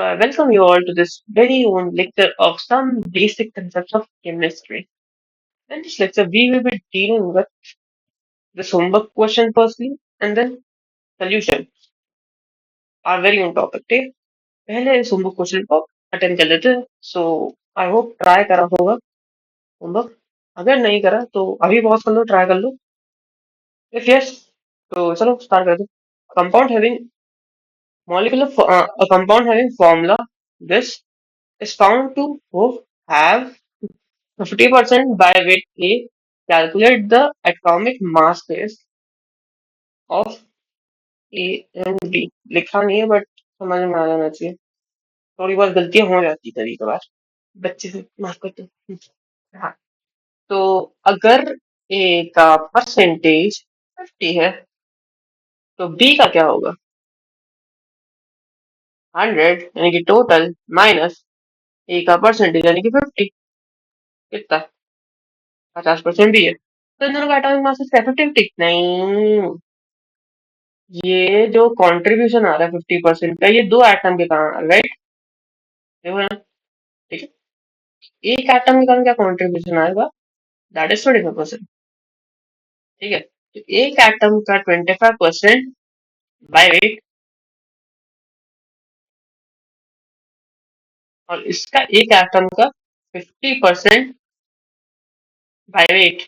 Welcome you all to this very own lecture of some basic concepts of chemistry. In this lecture, we will be dealing with the homework question firstly, and then solution, our very own topic. ठीक है? पहले इस homework question को attend कर लेते हैं. सो I hope try करा होगा होमवर्क. अगर नहीं करा तो अभी पॉज कर लो, ट्राई कर लो. इफ यस तो चलो स्टार्ट कर दो. Compound having molecular a compound having formula this is found to have 50% by weight A. Calculate the atomic masses of A and B. लिखा नहीं है बट समझ में आ जाना चाहिए. थोड़ी बहुत गलतियां हो जाती कभी कभार. बच्चे से माफ करते हैं. हाँ. तो अगर A का परसेंटेज 50 है तो B का क्या होगा? 100 यानी कि टोटल माइनस A का परसेंटेज यानी कि 50. कितना? 50% भी है. तो इन दोनों का एटॉमिक मास 50-50 नहीं. ये जो कंट्रीब्यूशन आ रहा है 50% का, ये दो एटम के कारण आ रहा है, राइट? देखो ना. ठीक है. एक एटम के कारण क्या कंट्रीब्यूशन आएगा? That is 25%. ठीक है. तो एक एटम का 25% बाय वेट और इसका एक एटम का 50% बाय वेट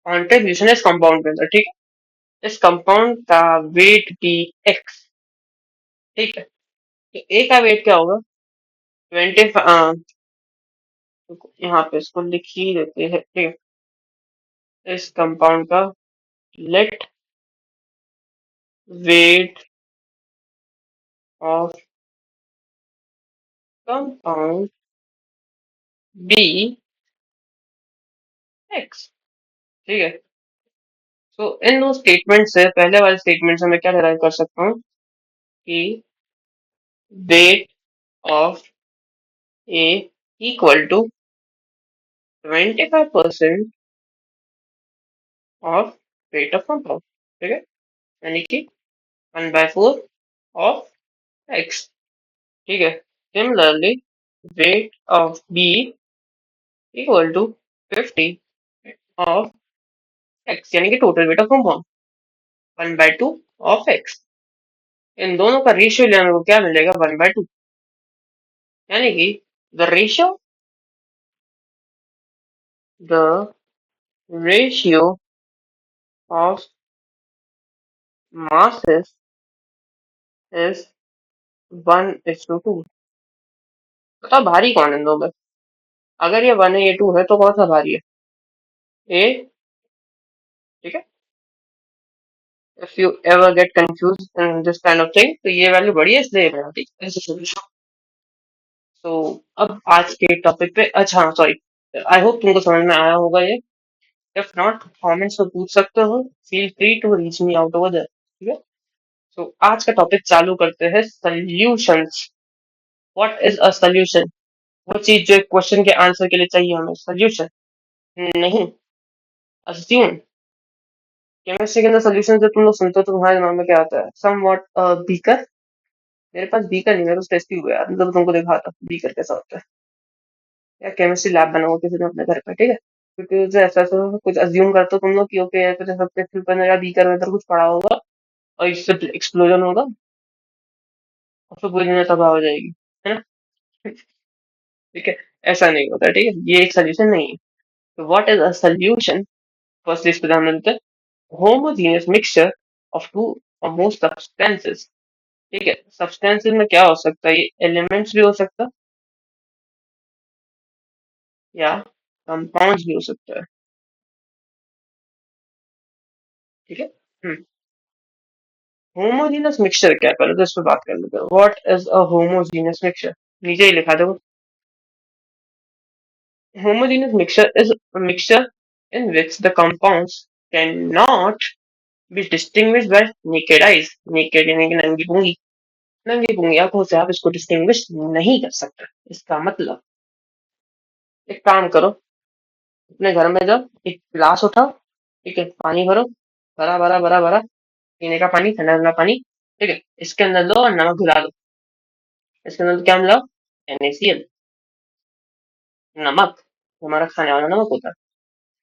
कॉन्ट्रीब्यूशन इस कंपाउंड के अंदर. ठीक है. इस कंपाउंड का वेट भी एक्स. ठीक है. तो ए का वेट क्या होगा? 20. यहाँ पे इसको लिख ही देते हैं. ठीक है. इस कंपाउंड का let weight of compound be x. ठीक है. तो इन दो स्टेटमेंट से, पहले वाले स्टेटमेंट से मैं क्या डिराइव कर सकता हूँ कि weight of A equal to 25% of weight of compound. ठीक है. यानी कि 1/4 ऑफ एक्स. ठीक है. Similarly weight of B equal to 50 of X यानी कि total weight of compound 1/2 of X. इन दोनों का रेशियो लेने को क्या मिलेगा? 1/2. यानी कि the ratio the ratio of masses is 1:2. बताओ भारी कौन है इन दो में? अगर ये 1 है ये 2 है तो कौन सा भारी है? ए. ठीक है. If you ever get confuse in this kind of thing तो ये वैल्यू बड़ी है इसलिए ये बनाती है. तो अब आज के टॉपिक पे. अच्छा सॉरी. आई होप तुमको समझ में आया होगा ये. इफ नॉट कमेंट्स में पूछ सकते हो. Feel free to reach me out over there. ठीक है. तो आज का टॉपिक चालू करते हैं. Solutions. What is a solution? वो चीज जो एक क्वेश्चन के आंसर के लिए चाहिए हमें. सॉल्यूशन नहीं. अस्यूम. केमिस्ट्री के अंदर सॉल्यूशन जब तुम लोग सुनते हो तो तुम्हारे दिमाग में क्या आता है? सम व्हाट बीकर. मेरे पास बीकर नहीं, मेरे पास टेस्ट ट्यूब है यार. मतलब तुमको दिखाता बीकर कैसा होता है. या केमिस्ट्री लैब बना हुआ किसी ने अपने घर पे. ठीक है. क्योंकि जो ऐसा ऐसा कुछ अज्यूम करते हो तुम लोग कि ओके ऐसा सब टेस्ट ट्यूब के अंदर या बीकर में अंदर कुछ पड़ा होगा और इससे एक्सप्लोजन होगा और फिर पूरी दुनिया तबाह हो जाएगी. है ना? ठीक है. ऐसा नहीं होता. ठीक है. ये एक सोल्यूशन नहीं है. तो what is a solution? First इस पे ध्यान देते हैं. होमोजेनियस मिक्सचर ऑफ टू और मोर सब्सटेंसेस. ठीक है. सब्सटेंसेस में क्या हो सकता है? ये एलिमेंट्स भी हो सकता है या कंपाउंड्स भी हो सकता है. ठीक है. होमोजेनियस मिक्सचर क्या है? पहले तो इस पे बात कर लेते हैं. What is a homogeneous mixture? नीचे ही लिखा देखो. Homogeneous mixture is a mixture in which the compounds cannot be distinguished by naked eyes. Naked यानी कि नंगी पूंगी. नंगी पूंगी आंखों से आप इसको डिस्टिंग्विश नहीं कर सकते. इसका मतलब एक काम करो. अपने घर में जाओ, एक गिलास उठाओ. ठीक है. पानी भरो. भरा भरा भरा भरा. पीने का पानी, ठंडा ठंडा पानी. ठीक है. इसके अंदर लो और नमक घुला दो. इसके अंदर क्या मिला? NaCl, नमक। हमारा खाने वाला नमक होता है।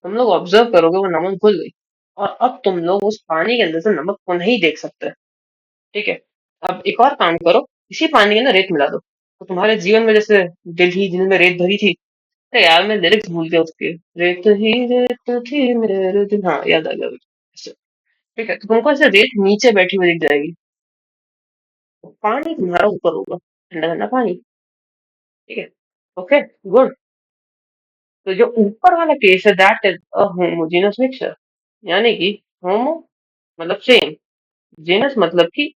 तुम लोग ऑब्जर्व करोगे वो नमक घुल गई, और अब तुम लोग उस पानी के अंदर से नमक को नहीं देख सकते। ठीक है। अब एक और काम करो, इसी पानी के अंदर रेत मिला दो, तो तुम्हारे जीवन में जैसे दिल में रेत भरी थी। अरे यार मैं लिरिक्स भूल गया उसके। रेत ही रेत थी मेरे दिल, हाँ याद आ गया मुझे। ऐसे, ठीक है, तो तुमको ऐसे रेत नीचे बैठी हुई दिख जाएगी, तो पानी तुम्हारा ऊपर होगा, ठंडा ठंडा पानी। ठीक है। Okay, good. तो जो ऊपर वाला केस है that is a homogeneous mixture, यानी कि होमो मतलब सेम, जेनस मतलब कि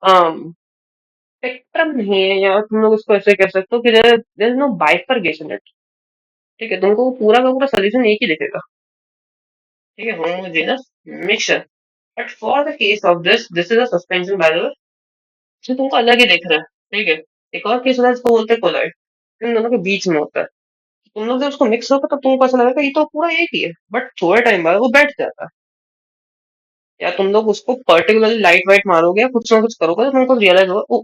स्पेक्ट्रम नहीं है, या तुम लोग उसको ऐसे कह सकते हो कि there is no bifurcation it. ठीक है, तुमको पूरा का पूरा सोल्यूशन एक ही दिखेगा। ठीक है, homogeneous mixture. But for the case of this is a suspension by the way, जो तुमको अलग ही दिख रहा है। ठीक है। एक और केस होता है जिसको बोलते हैं कोलाइड, इन दोनों के बीच में होता है। तुम लोग जब उसको मिक्स होगा तो तुमको ऐसा लगेगा ये तो पूरा एक ही है, बट थोड़े टाइम बाद वो बैठ जाता है। या तुम लोग उसको पर्टिकुलरली लाइट वाइट मारोगे या कुछ ना कुछ करोगे तो तुमको रियलाइज होगा,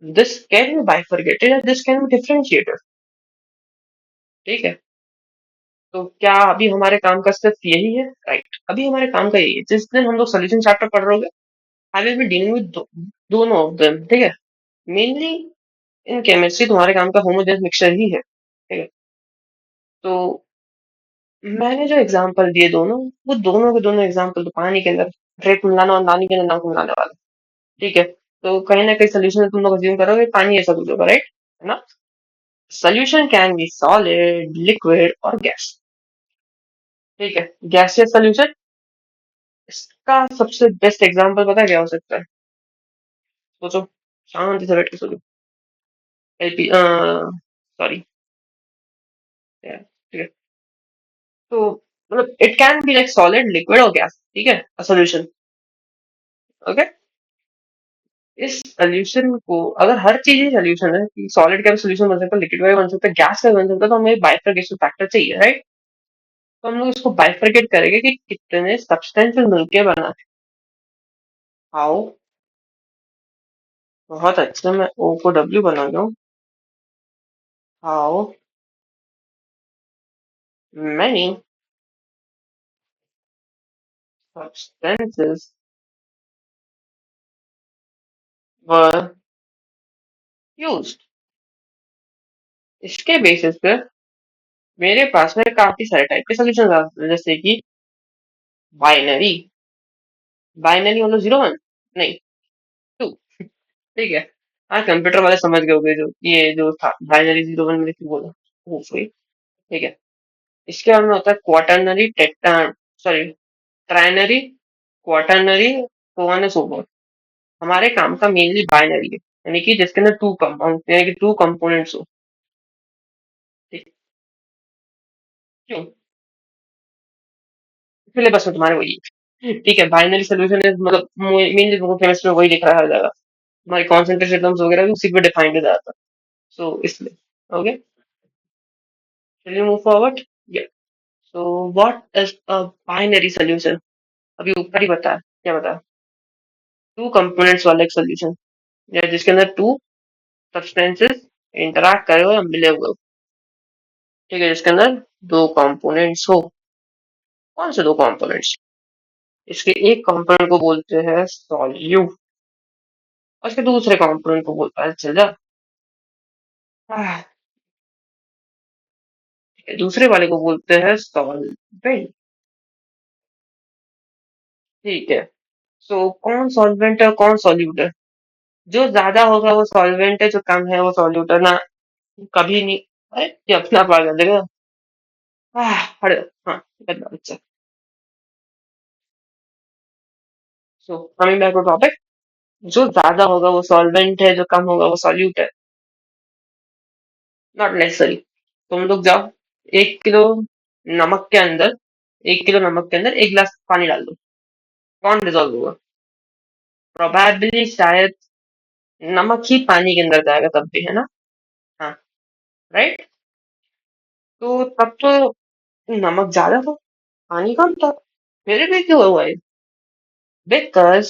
this can be bifurcated and this can be differentiated. ठीक है। तो क्या अभी हमारे काम का सिर्फ यही है? राइट, अभी हमारे काम का यही है। जिस दिन हम लोग सोल्यूशन चैप्टर पढ़ रहे होगे, I will be dealing with दोनों ऑफ देम। ठीक है। मेनली इन केमिस्ट्री तुम्हारे काम का होमोजेनस मिक्सचर ही है। ठीक है। तो मैंने जो एग्जांपल दिए दोनों, वो दोनों के दोनों एग्जांपल तो पानी के अंदर रेत मिलाना और पानी के अंदर नमक मिलाने वाला। ठीक है। तो कहीं ना कहीं सोल्यूशन तुम लोग अज्यूम करोगे पानी ऐसा कुछ होगा, राइट है ना? Solution can be solid, liquid और गैस। ठीक है। गैसियस सोल्यूशन, इसका सबसे बेस्ट एग्जांपल पता है क्या हो सकता है? सोचो, शांति से बैठ के सोचो। LP, sorry. ठीक है। तो मतलब it can be like solid, liquid और गैस। ठीक है, अ सॉल्यूशन। ओके। इस सोल्यूशन को, अगर हर चीज ही सोल्यूशन है कि सॉलिड का भी सोल्यूशन बन सकता है, लिक्विड का भी बन सकता है, गैस का भी बन सकता है, तो हमें बाइफरकेशन फैक्टर चाहिए, राइट? तो हम लोग इसको बाइफरकेट करेंगे कि कितने सब्सटेंसेस मिलके बना है। हाउ? बहुत अच्छे, मैं ओ को डब्ल्यू बना रहा हूँ। How many substances were used. इसके बेसिस पे मेरे पास में काफी सारे टाइप के सोल्यूशन आ सकते हैं, जैसे कि बाइनरी। बाइनरी मतलब 0 1, नहीं 2। ठीक है। हाँ, कंप्यूटर वाले समझ गए होंगे जो ये जो था बाइनरी 0 1 मैंने क्यों बोला, होपफुली। ठीक है। इसके बाद में होता है quaternary, tetra, sorry, trinary, quaternary, so on and so forth। हमारे काम का मेनली बाइनरी है, यानी कि जिसके अंदर टू कंपाउंड यानी कि टू कंपोनेंट्स हो। ठीक। क्यों? सिलेबस में तुम्हारे वही है। ठीक है, बाइनरी सोल्यूशन है, मतलब मेनली तुमको केमिस्ट्री में वही लिख रहा है हर जगह। हमारी कॉन्सेंट्रेशन टर्म्स वगैरह भी उसी पे डिफाइंड हो जाता है। सो इसलिए, ओके, चलिए move forward. So what is a binary solution? अभी ऊपर ही बताया, क्या बताया? टू कंपोनेंट्स वाला एक सोल्यूशन, या जिसके अंदर टू सब्सटेंसेस इंटरैक्ट करे हुए या मिले हुए हो। ठीक है, जिसके अंदर दो कंपोनेंट्स हो। कौन से दो कंपोनेंट्स? इसके एक कंपोनेंट को बोलते हैं सॉल्यूट, और इसके दूसरे कंपोनेंट को बोलता है, चल जा, दूसरे वाले को बोलते हैं सॉल्वेंट। ठीक है। सो कौन सॉल्वेंट है और कौन सॉल्यूट है? जो ज्यादा होगा वो सॉल्वेंट है, जो कम है वो सॉल्यूट है ना। कभी नहीं। अरे ये अपना आप आ जाएगा। हट जाओ। हाँ, बदला बच्चा। So coming back to topic, जो ज्यादा होगा वो सॉल्वेंट है, जो कम होगा वो सॉल्यूट है। Not necessary. तुम लोग जाओ, 1 किलो नमक के अंदर 1 किलो नमक के अंदर 1 गिलास पानी डाल दो, कौन डिजोल्व होगा? प्रोबेबली शायद नमक ही पानी के अंदर जाएगा तब भी, है ना? हाँ, राइट। तो तब तो नमक ज्यादा था, पानी कम था, मेरे भी क्यों हुआ है? बिकॉज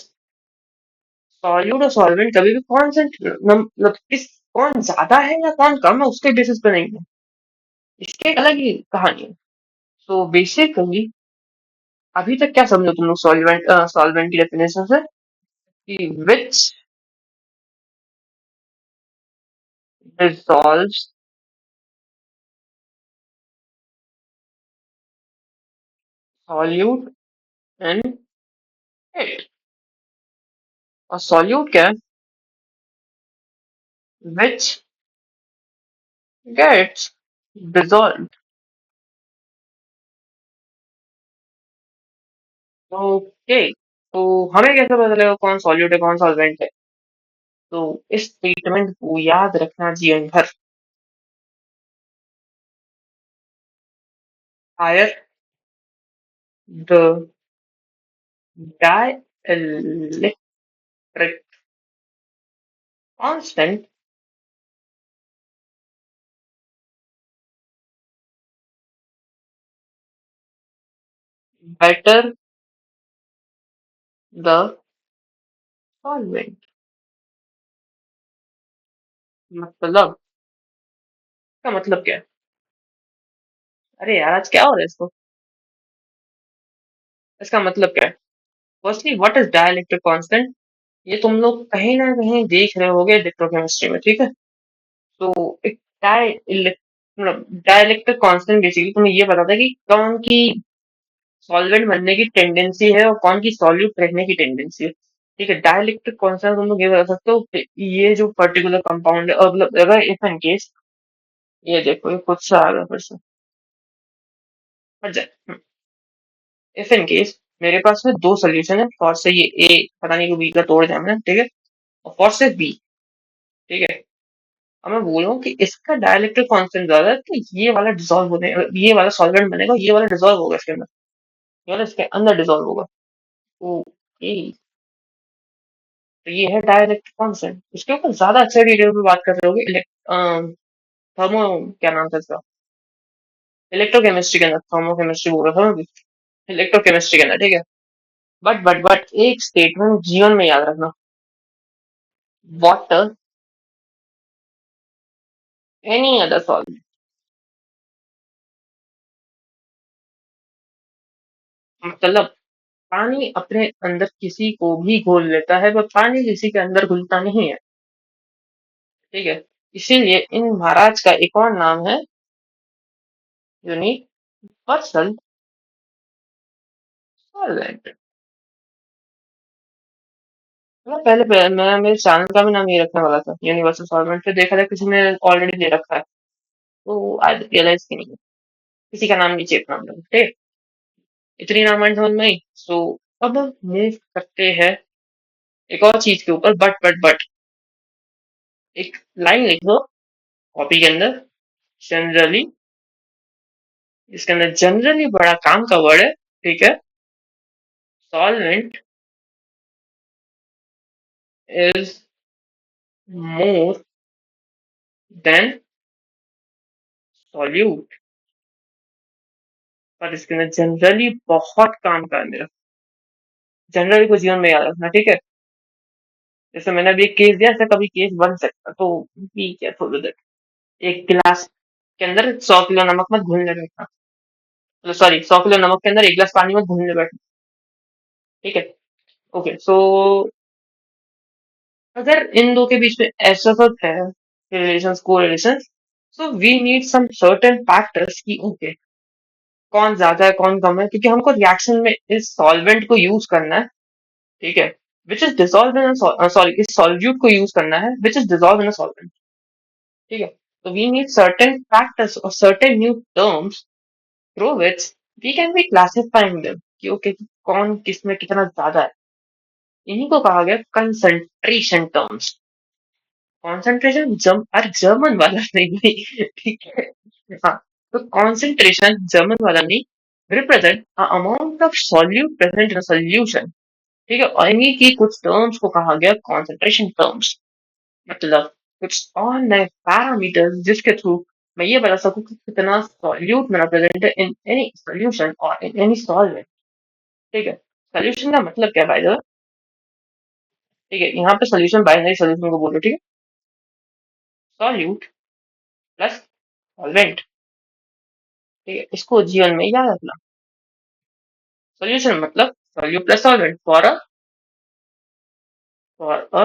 सॉल्यूट और सॉल्वेंट कभी भी कॉन्सेंट मतलब इस कौन ज्यादा है या कौन कम है उसके बेसिस पे नहीं है, इसकी एक अलग ही कहानी है। तो बेसिकली अभी तक क्या समझो तुम लोग सॉल्वेंट की डेफिनेशन से, कि विच डिसॉल्व्स सॉल्यूट इन इट। और सॉल्यूट क्या है? Which gets dissolve. ओके, तो हमें कैसे पता चलेगा कौन सॉल्यूट है कौन सॉल्वेंट है? तो इस स्टेटमेंट को याद रखना जीवन भर। Higher the dielectric constant, better the solvent। मतलब, इसका मतलब क्या है? अरे यार आज क्या हो रहा है इसको, इसका मतलब क्या है? Firstly what is dielectric constant? ये तुम लोग कहीं ना कहीं देख रहे होगे इलेक्ट्रोकेमिस्ट्री में, ठीक है? तो एक मतलब डाइलेक्ट्रिक कांस्टेंट बेसिकली तुम्हें ये बताता है कि कौन की सॉल्वेंट बनने की टेंडेंसी है और कौन की सॉल्यूट रहने की टेंडेंसी है। ठीक है, डाइलेक्ट्रिक कांस्टेंट तुम लोग ये बता सकते हो कि ये जो पर्टिकुलर कंपाउंड है, मतलब अगर इफ इन केस, ये देखो ये खुद से आ गया फिर से, हट जाए। इफ इन केस मेरे पास में दो सोल्यूशन है, फॉर से ये ए पता नहीं, बी का तोड़ दिया मैंने, ठीक है, और फॉर से बी, ठीक है। अब मैं बोल रहा हूँ कि इसका डाइलेक्ट्रिक कांस्टेंट ज्यादा है, तो ये वाला डिसॉल्व होने, ये वाला सॉल्वेंट बनेगा, ये वाला डिसॉल्व होगा इसके अंदर, ये वाला इसके अंदर डिसॉल्व होगा। ओके, तो ये है डाइलेक्ट्रिक कांस्टेंट। इसके ऊपर ज्यादा अच्छे डिटेल में बात कर रहे होगे थर्मो, क्या नाम था इसका, इलेक्ट्रोकेमिस्ट्री के अंदर, थर्मो केमिस्ट्री बोल रहा था मैं, इलेक्ट्रोकेमिस्ट्री के अंदर, ठीक है। बट एक स्टेटमेंट जीवन में याद रखना, वाटर एनी अदर सॉल्वेंट, मतलब पानी अपने अंदर किसी को भी घोल लेता है, पर पानी किसी के अंदर घुलता नहीं है, ठीक है। इसीलिए इन महाराज का एक और नाम है यूनिवर्सल सॉल्वेंट। मैं मेरे चैनल का भी नाम ये रखने वाला था यूनिवर्सल सॉल्वेंट, फिर देखा था किसी ने ऑलरेडी दे रखा है, तो आज रियलाइज की नहीं, किसी का नाम नीचे अपना नाम, ठीक है। इतनी नाम समझ में आई। सो अब मूव करते हैं एक और चीज के ऊपर, बट एक लाइन लिख दो कॉपी के अंदर, जनरली, इसके अंदर जनरली बड़ा काम का वर्ड है, ठीक है। Solvent is more than solute, पर इसके अंदर जनरली बहुत काम का है मेरा, जनरली को जीवन में याद रखना, ठीक है। जैसे मैंने अभी एक केस दिया, ऐसा कभी केस बन सकता, तो ठीक है, थोड़ी देर, एक गिलास के अंदर 100 किलो नमक मत घुलने बैठना, मतलब सॉरी 100 किलो नमक के अंदर एक गिलास पानी मत घुलने बैठना, ठीक है। ओके, सो अगर इन दो के बीच में ऐसा सब है relation, correlation, so we need some certain factors की ओके कौन ज्यादा है कौन कम है, क्योंकि हमको रिएक्शन में इस सॉल्वेंट को यूज करना है, ठीक है, which is dissolve in, sorry इस सॉल्यूट को यूज करना है which is dissolve in solvent, ठीक है। तो वी नीड सर्टेन फैक्टर्स और certain new terms through which we can be classifying them, कि ओके कौन किस में कितना ज्यादा है। इन्हीं को कहा गया कंसंट्रेशन टर्म्स। कॉन्सेंट्रेशन और जर्मन वाला नहीं नहीं, ठीक है। हाँ, तो कॉन्सेंट्रेशन जर्मन वाला नहीं, represent amount of solute present in solution, ठीक है। और इन्हीं की कुछ टर्म्स को कहा गया कॉन्सेंट्रेशन टर्म्स, मतलब कुछ और नए पैरामीटर्स जिसके थ्रू मैं ये बता सकूं कि कितना सॉल्यूट मेरा प्रेजेंट है इन एनी सोल्यूशन और इन एनी सॉल्वेंट, ठीक है। सोल्यूशन का मतलब क्या है भाई साहब? ठीक है, यहाँ पे सोल्यूशन बाइनरी सोल्यूशन को बोलो, ठीक है। Solute plus solvent. ठीक है, इसको जीवन में याद रखना। सॉल्यूशन मतलब solute plus solvent for a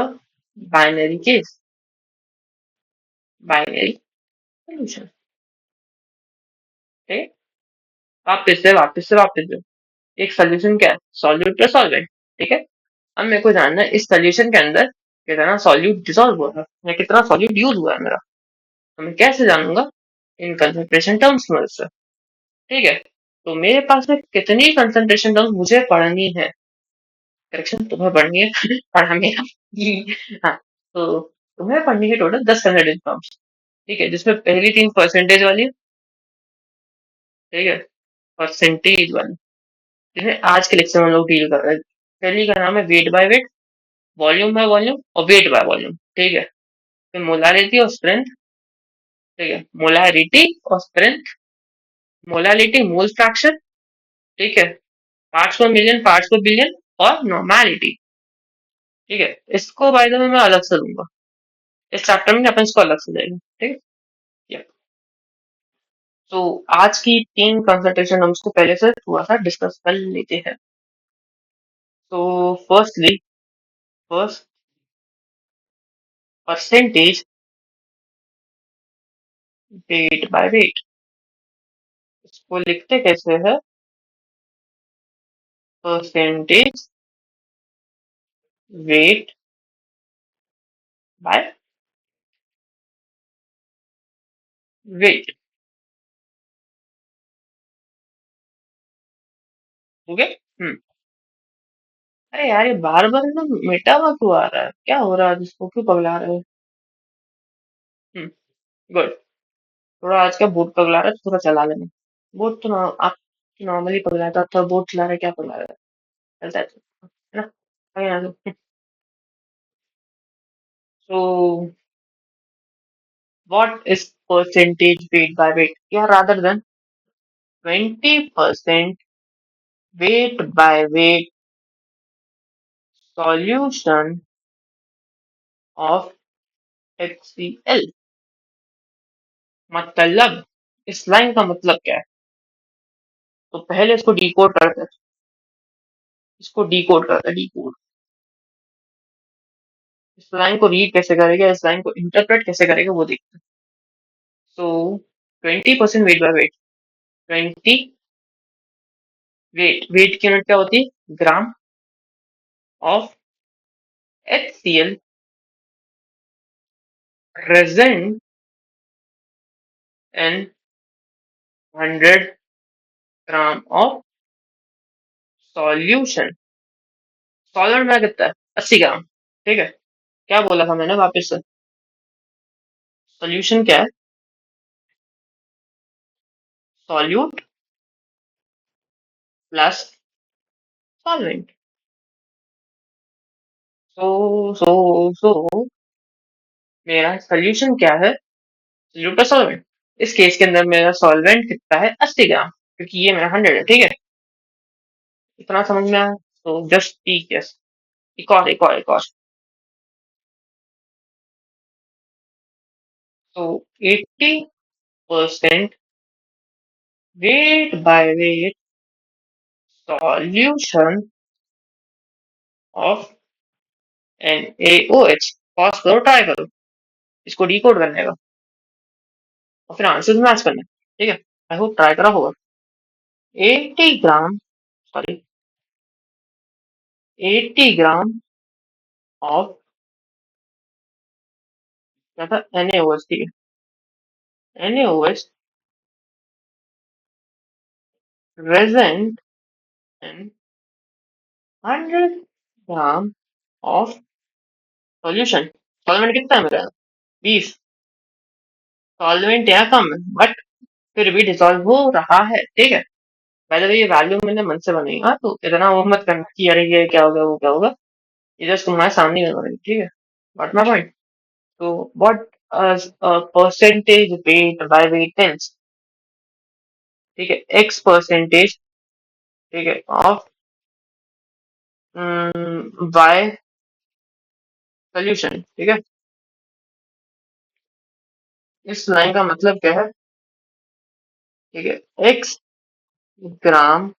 binary case, binary solution. ठीक है, वापस से एक सोल्यूशन क्या है? Solute plus solvent. ठीक है, अब मेरे को जानना है इस सोल्यूशन के अंदर कितना सॉल्यूट डिसॉल्व हुआ है या कितना सॉल्यूट यूज हुआ है मेरा। तो मैं कैसे जानूंगा? इन कंसंट्रेशन टर्म्स में से। ठीक है, तो मेरे पास में कितनी कंसंट्रेशन टर्म्स मुझे पढ़नी है? करेक्शन, तुम्हें पढ़नी है पढ़ा मेरा। हाँ, तो तुम्हें पढ़नी है टोटल 10 कंसंट्रेशन टर्म्स। ठीक है, जिसमें पहली 3 परसेंटेज वाली है। ठीक है, परसेंटेज वाली, जिन्हें आज के लेक्चर में हम लोग डील कर रहे हैं। पहली का नाम है wait by wait, volume by volume और वेट बाय वॉल्यूम। ठीक है, फिर मोलारिटी और स्ट्रेंथ। ठीक है, मोलारिटी और स्ट्रेंथ, मोलारिटी मोल फ्रैक्शन। ठीक है, पार्ट्स पर मिलियन, पार्ट्स पर बिलियन और नॉर्मेलिटी। ठीक है, इसको बाय द वे मैं अलग से लूंगा, इस चैप्टर में अपन इसको अलग से लेंगे। ठीक है, तो आज की 3 कंसंट्रेशन हम इसको पहले से थोड़ा सा डिस्कस कर लेते हैं। तो firstly, first percentage weight by wait, इसको लिखते कैसे है? Percentage weight by wait. हो गया? अरे यार, ये बार बार ना मेटा हुआ क्यों आ रहा है? क्या हो रहा है? जिसको क्यों पगला रहे हो? हम्म, गुड। थोड़ा आज का बोर्ड पगला रहा है तो थोड़ा चला लेना। बोर्ड तो ना, आप नॉर्मली पगलाता था, बोर्ड चला रहे, क्या पगला रहा है? चलता है ना? आगे ना तो। So what is percentage weight by weight? Yeah, rather than 20% weight by weight solution of HCl। मतलब इस लाइन का मतलब क्या है? तो पहले इसको डिकोड करते हैं, इसको डिकोड करते हैं, डिकोड। इस लाइन को रीड कैसे करेगा, इस लाइन को इंटरप्रेट कैसे करेगा, वो देखते हैं। सो 20% वेट बाय वेट, 20 वेट की यूनिट क्या होती है? Gram of HCl present in 100 gram of solution. Solvent में कितना है? 80 ग्राम। ठीक है, क्या बोला था मैंने? वापस से, सॉल्यूशन क्या है? Solute plus solvent. So so so मेरा सॉल्यूशन क्या है? Solute plus solvent. इस केस के अंदर मेरा सॉल्वेंट कितना है? 80 ग्राम, क्योंकि ये मेरा 100 है। ठीक है, इतना समझ में आया? तो जस्ट टीक यस। एक और। तो 80% wait by wait solution of NaOH। Pause करो, ट्राई करो इसको डिकोड करने का और फिर आंसर मैच करना है। ठीक है, आई होप ट्राई करा होगा। 80 ग्राम, सॉरी, 80 ग्राम ऑफ, क्या था? NaOH। ठीक है, NaOH present in 100 gram of solution. Solvent कितना है मेरा? 20। सॉल्वेंट यहाँ कम है, बट फिर भी डिसॉल्व हो रहा है। ठीक है, पहले तो ये वैल्यू मैंने मन से बनाई। हाँ, तो इतना वो मत करना कि अरे ये क्या होगा, वो क्या होगा। ये जस्ट तुम्हारे सामने ही बना। ठीक है, गॉट माय पॉइंट? तो what percentage weight by weight tense. ठीक है, एक्स परसेंटेज, ठीक है, ऑफ बाय सोल्यूशन। ठीक है, इस लाइन का मतलब क्या है? ठीक है, x gram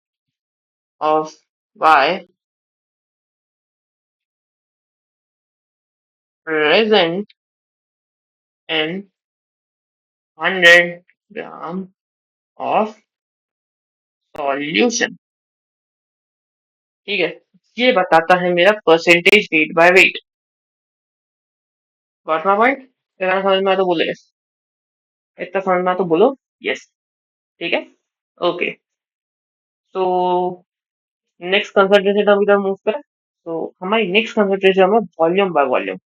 of y present in 100 gram of solution. ठीक है, ये बताता है मेरा percentage weight by wait. Got my point? इतना समझ में आया तो बोलो यस, इतना समझ में आया तो बोलो यस। ठीक है, ओके। तो नेक्स्ट कंसंट्रेशन हम इधर मूव करें, तो हमारी नेक्स्ट कंसंट्रेशन है वॉल्यूम बाय वॉल्यूम।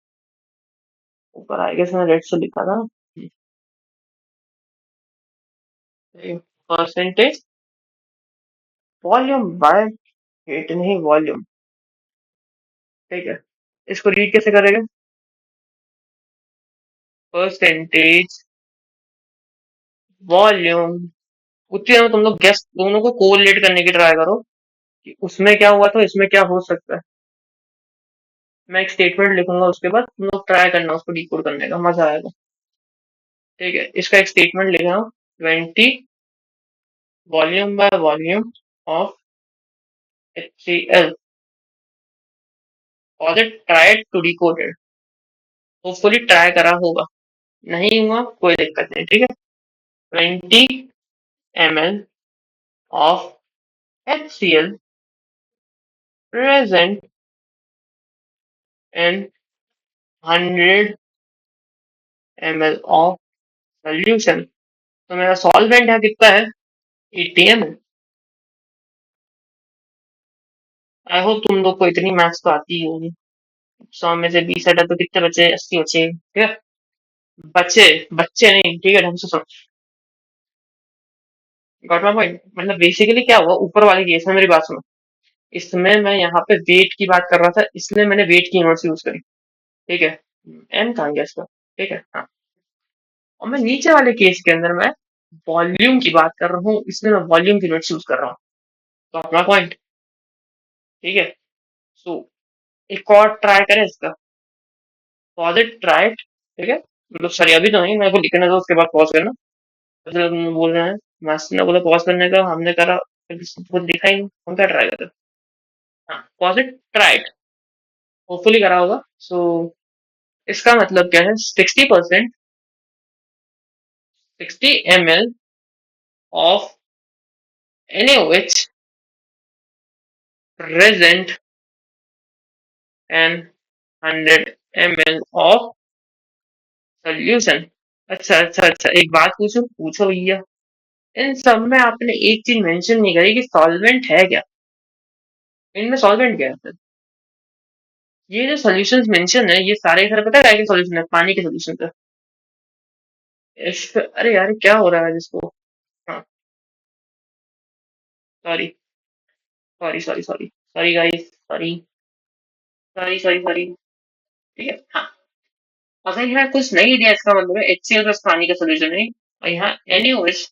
ऊपर आई गेस मैंने रेड से लिखा था, परसेंटेज वॉल्यूम बाय वेट, नहीं वॉल्यूम। ठीक है, इसको रीड कैसे करेंगे? Percentage volume. उतनी देर में तुम लोग गैस दोनों को कोरिलेट करने की ट्राई करो कि उसमें क्या हुआ था, इसमें क्या हो सकता है। मैं एक स्टेटमेंट लिखूंगा, उसके बाद तुम लोग ट्राई करना उसको डिकोड करने का, मजा आएगा। ठीक है, इसका एक स्टेटमेंट लिखा, 20 volume by volume of HCl और try to decode it. Hopefully try करा होगा, नहीं हुआ कोई दिक्कत नहीं। ठीक है, 20 ml of HCl present in 100 ml of solution। तो मेरा सॉल्वेंट है कितना है? 80 ml। आई होप तुम लोग को इतनी मैथ्स तो आती ही होगी। 100 में से 20 हटा तो कितने बचे? 80 बचे। ठीक है, बच्चे बच्चे नहीं, ठीक है, ढंग से सुनो। Got my point? मतलब बेसिकली क्या हुआ ऊपर वाले केस में, मेरी बात सुनो। इसमें मैं यहाँ पे वेट की बात कर रहा था, इसलिए मैंने वेट की यूनिट्स यूज करी। ठीक है, एम कहाँ गया इसका? ठीक है, हाँ। और मैं नीचे वाले केस के अंदर मैं वॉल्यूम की बात कर रहा हूँ, इसलिए मैं वॉल्यूम की यूनिट्स यूज कर रहा हूँ। Got my point? ठीक है, सो एक और ट्राई करें इसका। Pause it, try it. ठीक है, मतलब सॉरी अभी तो नहीं, मेरे को लिखने दो, उसके बाद पॉज करना। मतलब बोल रहे हैं, मास्टर ने बोला पॉज करने का, हमने करा, फिर कुछ दिखा ही नहीं, हम क्या ट्राई करें? हाँ, pause it, try it. Hopefully करा होगा। सो इसका मतलब क्या है? 60%, 60 ml of NaOH present and 100 ml of solution। अच्छा अच्छा अच्छा, एक बात पूछो, पूछो भैया। इन सब में आपने एक चीज मेंशन नहीं करी कि सॉल्वेंट है क्या? इनमें सॉल्वेंट क्या है? ये जो सॉल्यूशंस मेंशन है, ये सारे सारे पता है क्या सॉल्यूशन है? पानी के सॉल्यूशन है। अरे यार क्या हो रहा है जिसको? हाँ, sorry sorry sorry sorry sorry guys, sorry sorry sorry sorry. ठीक है, हाँ। अगर यहाँ कुछ नहीं दिया, इसका मतलब है HCl प्लस पानी का सोल्यूशन है, और यहाँ NaOH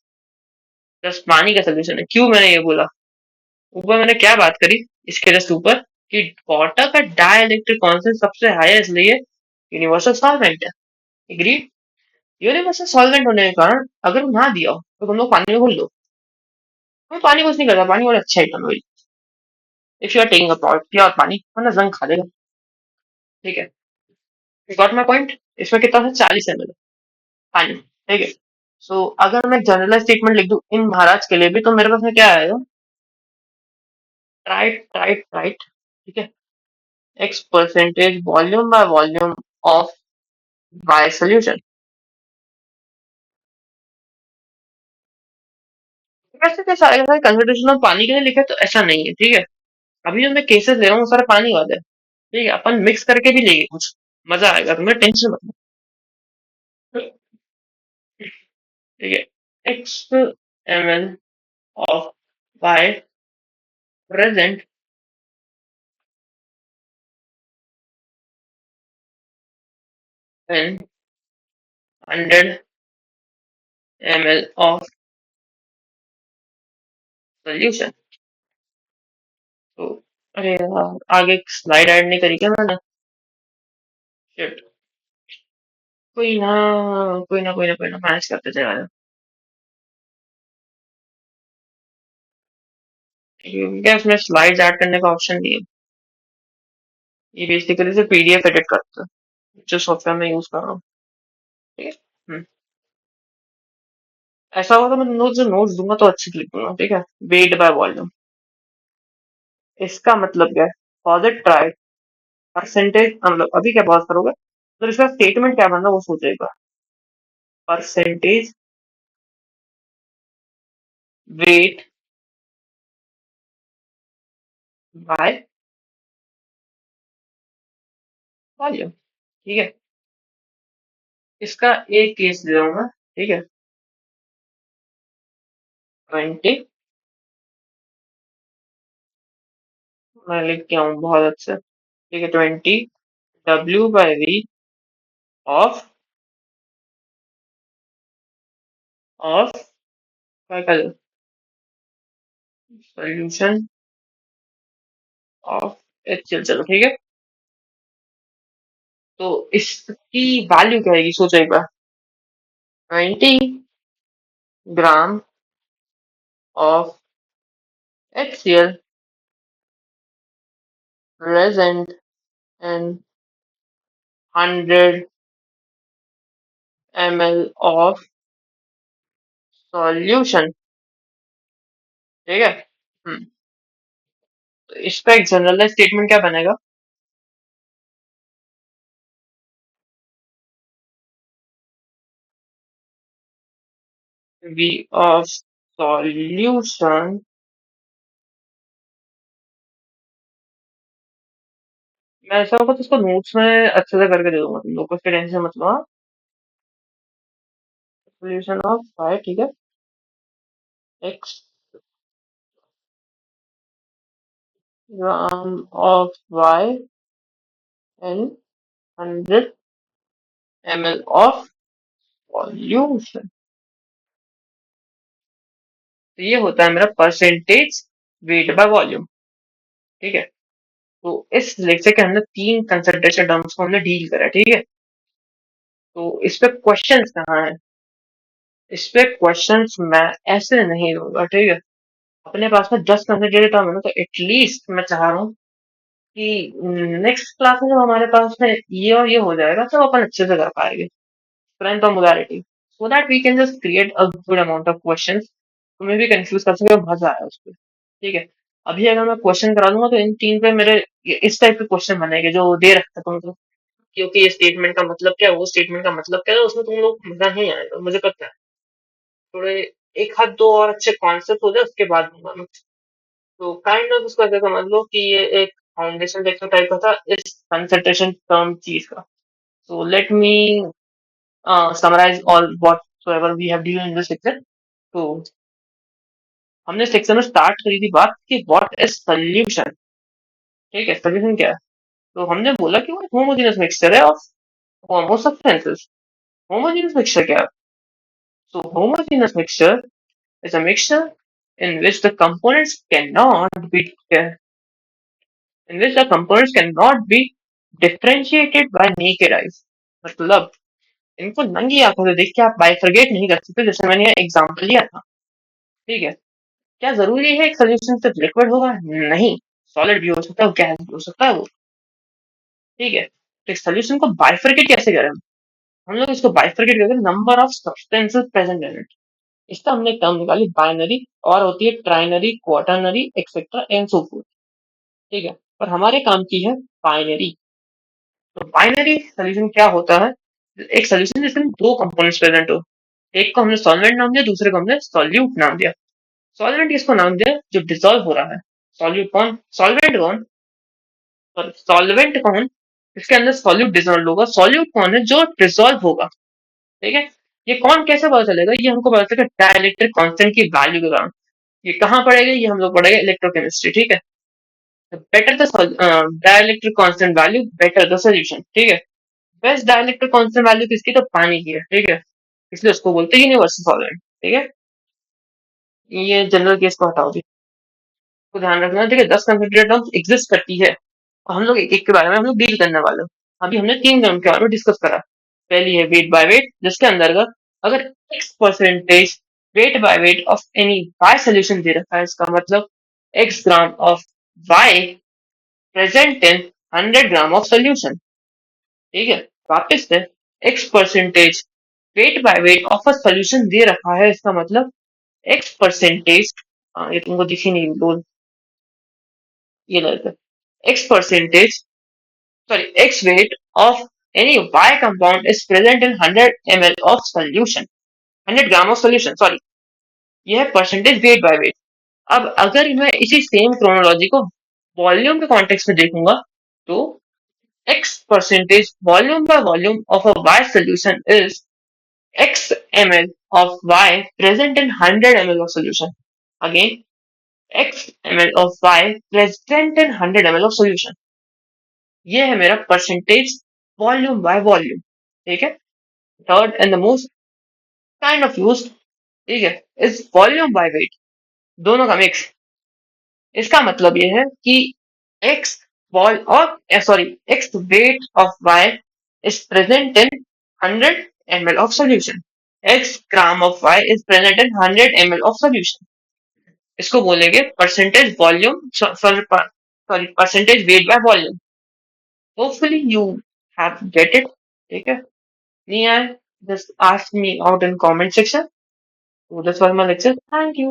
प्लस पानी का सोल्यूशन है। क्यों मैंने ये बोला? ऊपर मैंने क्या बात करी इसके जस्ट ऊपर, कि वाटर का डाइलेक्ट्रिक कांस्टेंट सबसे हाई है, इसलिए यूनिवर्सल सॉल्वेंट है। एग्रीड? यूनिवर्सल सॉल्वेंट होने के कारण अगर ना दिया हो तो तुम लोग पानी में घुल दो। मैं पानी कुछ नहीं करता, पानी और अच्छा आइटम है। If you are taking a pure पानी, वरना जंग खा देगा। ठीक है, गॉट माई पॉइंट? इसमें कितना था? 40 ml पानी। ठीक है, सो अगर मैं जनरलाइज स्टेटमेंट लिख दूं इन महाराज के लिए भी, तो मेरे पास में क्या आएगा? Right right right. ठीक है, x percentage volume by volume of by solution. वैसे तो सारे के सारे कंसिडरेशन ऑफ पानी के लिए लिखे तो ऐसा नहीं है। ठीक है, अभी जो मैं केसेस ले रहा हूँ सारे पानी वाले हैं। ठीक है, अपन मिक्स करके भी लेंगे कुछ, मजा आएगा, तुम्हें टेंशन मत लो। ठीक है, x ml of y present in 100 ml of solution। तो अरे यार, आगे स्लाइड ऐड नहीं करी क्या मैंने? शिट। कोई ना, कोई ना, कोई ना, कोई ना, मैनेज करते चला क्या उसमें स्लाइड्स ऐड करने का ऑप्शन नहीं है। ये बेसिकली से पीडीएफ एडिट करता है जो सॉफ्टवेयर में यूज कर रहा हूँ। ठीक है। हम्म। ऐसा होगा तो मैं नोट्स जो नोट्स दूंगा तो अच्छे से लिख दूंगा, ठीक है। वेट बाय वॉल्यूम, इसका मतलब क्या है? Pause it, try. परसेंटेज मतलब अभी क्या पॉज करोगे तो इसका स्टेटमेंट क्या बनना वो सोचेगा। परसेंटेज वेट बाय वॉल्यूम, ठीक है। इसका एक केस ले रहा मैं, ठीक है। 20, मैं लिख के आऊँ बहुत अच्छे, ठीक है। 20 W/V ऑफ ऑफ क्या कर सोल्यूशन ऑफ HCl, चलो ठीक है। तो इसकी वैल्यू क्या आएगी सोचो एक बार। 20 gram of HCl present and 100 ml of solution, ठीक है। हम्म। तो इसका एक जनरलाइज स्टेटमेंट क्या बनेगा? V of solution, मैं ऐसा होगा तो इसको नोट्स में अच्छे से करके दे दूंगा तुम लोग को, इसके टेंशन मत लो, हाँ। सोल्यूशन ऑफ y, ठीक है। x gram of y and 100 ml of solution. तो ये होता है मेरा परसेंटेज वेट बाय वॉल्यूम, ठीक है। तो इस लेक्चर के अंदर तीन कंसंट्रेशन टर्म्स को हमने डील करा, ठीक है। तो इस पे क्वेश्चंस कहाँ है? इस पे क्वेश्चंस मैं ऐसे नहीं दूंगा, ठीक है। अपने पास में 10 कंसंट्रेटेड टर्म है ना, तो एटलीस्ट मैं चाह रहा हूँ कि नेक्स्ट क्लास में जब हमारे पास में ये और ये हो जाएगा तो अपन अच्छे से कर पाएंगे स्ट्रेंथ और modality, so that we can just create a good amount of questions. तुम्हें भी कंफ्यूज कर सके और मजा आया उस पर, ठीक है। अभी अगर मैं क्वेश्चन करा दूंगा तो इन तीन पे मेरे इस टाइप के क्वेश्चन बनेंगे जो दे रखा है तुमको, क्योंकि ये स्टेटमेंट का मतलब क्या है, वो स्टेटमेंट का मतलब क्या है, उसमें तुम लोग को मजा नहीं आएगा मुझे पता है। थोड़े एक हाथ दो और अच्छे कॉन्सेप्ट हो जाए उसके बाद दूंगा मैं। तो काइंड ऑफ उसको ऐसे समझ लो कि ये एक फाउंडेशन लेक्चर टाइप का था इस कंसंट्रेशन टर्म चीज का। So let me summarize all whatsoever we have done in this section। तो हमने सेक्शन में स्टार्ट करी थी बात कि व्हाट इज सोल्यूशन, ठीक है। सोल्यूशन क्या है? तो हमने बोला कि वो होमोजेनियस मिक्सचर है of homo substances. Homogeneous mixture क्या है? So homogeneous mixture is a mixture in which the components cannot be in which the components cannot be differentiated by naked eyes। मतलब इनको नंगी आंखों से देख के आप बाइफरगेट नहीं कर सकते, जैसे मैंने ये एग्जांपल लिया था, ठीक है। क्या जरूरी है एक सोल्यूशन सिर्फ लिक्विड होगा? नहीं, सॉलिड भी हो सकता है, गैस भी हो सकता है वो, ठीक है। तो एक सोल्यूशन को बाइफरगेट कैसे करें? हम लोग इसको बाइफरगेट करके number of substances present in it, इसका हमने टर्म निकाली बाइनरी, और होती है trinary, quaternary, etcetera and so fourth, ठीक है। पर हमारे काम की है बाइनरी। तो बाइनरी सोल्यूशन क्या होता है? एक सोल्यूशन जिसमें दो कंपोनेंट्स प्रेजेंट हो, एक को हमने सॉल्वेंट नाम दिया, दूसरे को हमने सॉल्यूट नाम दिया। सॉल्वेंट किसको नाम दिया? जो डिसॉल्व हो रहा है। सॉल्यूट कौन? सॉल्वेंट कौन? सॉल्वेंट कौन? इसके अंदर सॉल्यूट डिसॉल्व होगा। सॉल्यूट कौन है? जो डिसॉल्व होगा, ठीक है। ये कौन कैसे पता चलेगा? ये हमको पता चलेगा डाइलेक्ट्रिक कांस्टेंट की वैल्यू के कारण। ये कहाँ पढ़ेगा? ये हम लोग पढ़ेंगे इलेक्ट्रोकेमिस्ट्री, ठीक है। Better the dielectric constant value better the solution, ठीक है। बेस्ट डाइलेक्ट्रिक कांस्टेंट वैल्यू किसकी? तो पानी की है, ठीक है। इसलिए उसको बोलते हैं यूनिवर्सल सॉल्वेंट, ठीक है। ये जनरल केस को हटाओ जी, तो ध्यान रखना, ठीक है। 10 कंसिडरेट टर्म्स एग्जिस्ट करती है और हम लोग एक एक के बारे में हम लोग डील करने वाले हैं। अभी हमने तीन टर्म के बारे में डिस्कस करा। पहली है वेट बाय वेट, जिसके अंतर्गत अगर x percentage weight by weight of any y solution दे रखा है, इसका मतलब x gram of y present in 100 gram of solution. ठीक है, वापस से x percentage weight by weight of a solution दे रखा है, इसका मतलब x परसेंटेज, ये तुमको दिखी नहीं बोल, ये गलत है, x percentage, sorry, x weight of any y compound is present in 100 ml of solution, 100 gram of solution, sorry, ये है परसेंटेज वेट बाय वेट। अब अगर मैं इसी सेम क्रोनोलॉजी को वॉल्यूम के कॉन्टेक्स्ट में देखूंगा, तो x percentage volume by volume of a y solution is x ml of y present in 100 ml of solution, again x ml of y present in 100 ml of solution। ये है मेरा percentage volume by volume. ठीक है, third and the most kind of use, ठीक है, is volume by weight, दोनों का mix. इसका मतलब ये है कि x वॉल और sorry x weight of y is present in 100 ml of solution, x gram of y is present in 100 ml of solution. इसको बोलेंगे percentage volume, sorry percentage weight by volume. Hopefully you have get it. ठीक है, नहीं आए, just ask me out in comment section. So this was my lecture. Thank you.